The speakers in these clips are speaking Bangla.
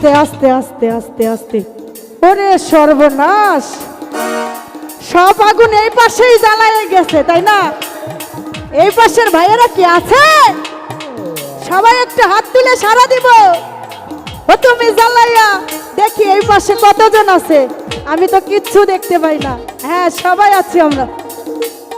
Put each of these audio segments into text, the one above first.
আস্তে আস্তে আস্তে আস্তে আস্তে, ওরে সর্বনাশ, সব আগুন এই পাশেই জ্বালায় গেছে, তাই না? এই পাশের ভাইয়েরা কি আছে? সবাই একটু হাত তুলে সারা দিব। ও তুমি জ্বালাইয়া দেখি এই পাশে কতজন আছে, আমি তো কিচ্ছু দেখতে পাই না। হ্যাঁ, সবাই আছি আমরা।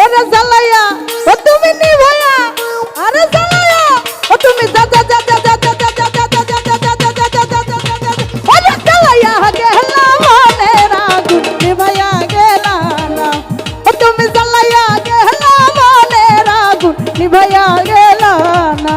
ওরে জ্বালাইয়া, ও তুমি নিভাইয়া, আরে জ্বালাইয়া, ও তুমি যা যা যা যা যা যা যা যা যা যা যা যা যা যা যা যা যা যা, ওরে জ্বালাইয়া গেলা মনের আগুন নিভাইয়া গেলা না, ও তুমি জ্বালাইয়া গেলা মনের আগুন নিভাইয়া গেলা না।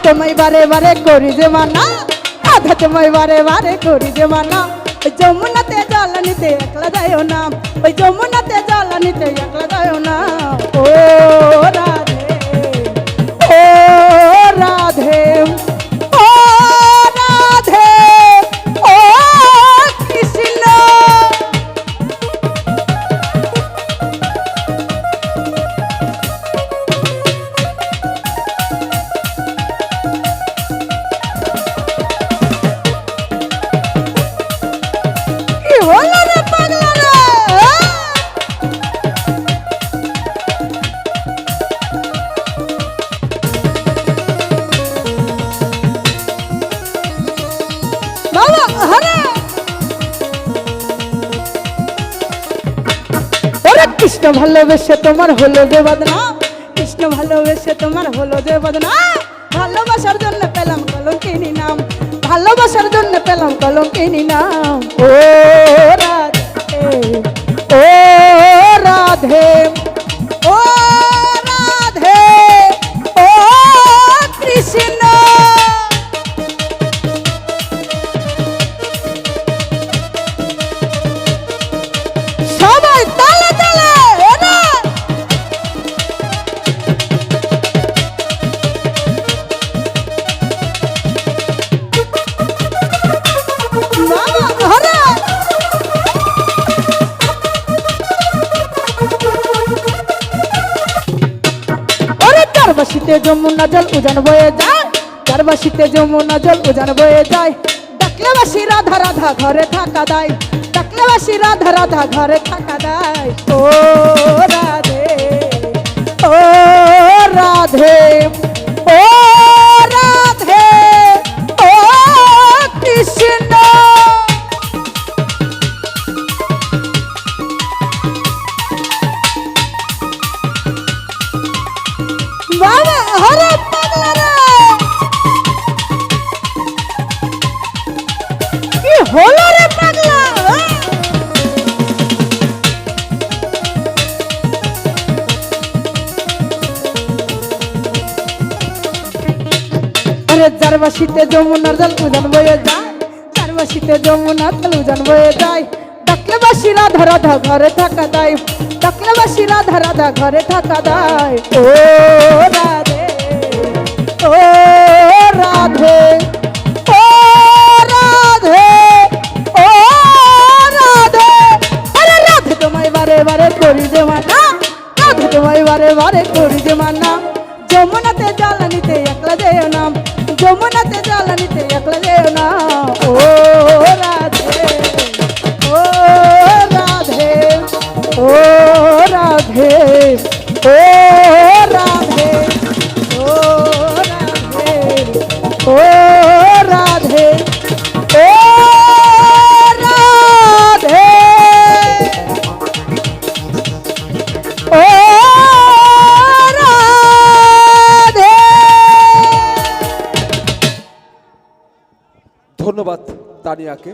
তোমায় বারে বারে করি যে মানা, আধা তোমায় বারে বারে করি যে মানা, ওই যমুনাতে জল নিতে একলা যায় না, ওই যমুনাতে জল নিতে একলা যায় না। ও রাধে, ও রাধে, ও রাধে, ও কৃষ্ণ। কৃষ্ণ ভালোবেসে তোমার হলো যে বদনাম, কৃষ্ণ ভালোবেসে তোমার হলো যে বদনাম, ভালোবাসার জন্য পেলাম কলঙ্কিনী নাম, ভালোবাসার জন্য পেলাম কলঙ্কিনী নাম। ও রাধে, ও রাধে, ও রাধে, ও কৃষ্ণ। সবাই তালে তালে, চারবাসিতে যমুনা জল উজান বয়ে যায়, চারবাসিতে যমুনা জল উজান বয়ে যায়, ডাকলেবাসী রাধা রাধা ঘরে থাকা দেয়, ডাকলেবাসী রাধা রাধা ঘরে থাকা দেয়। ও রাধে, ও রাধে, ও রাধে, ও কৃষ্ণ। বাবা হরে পাগলা রে, কি হলো রে পাগলা? আরে চারবাসিতে যমুনার জল উজান বয়ে যায়, চারবাসিতে যমুনার জল উজান বয়ে যায়, ডাকলেবাসী রাধা রাধা ঘরে থাকা দেয়, ডাকলেবাসী রাধা রাধা ঘরে থাকা দেয়। ও রাধে, ও রাধে, ও রাধে, ও রাধে, আরে রাধে তোমায় বারে বারে করি যে মানা, রাধে তোমায় বারে বারে করি যে মানা, যমুনাতে জল নিতে একলা যেও না, যমুনাতে জল নিতে একলা যেও না। ও রাধে, ও রাধে, ও রাধে, ও রাধে, ও রাধে, ও রাধে, ও রাধে, ও রাধে। ধন্যবাদ তানিয়াকে।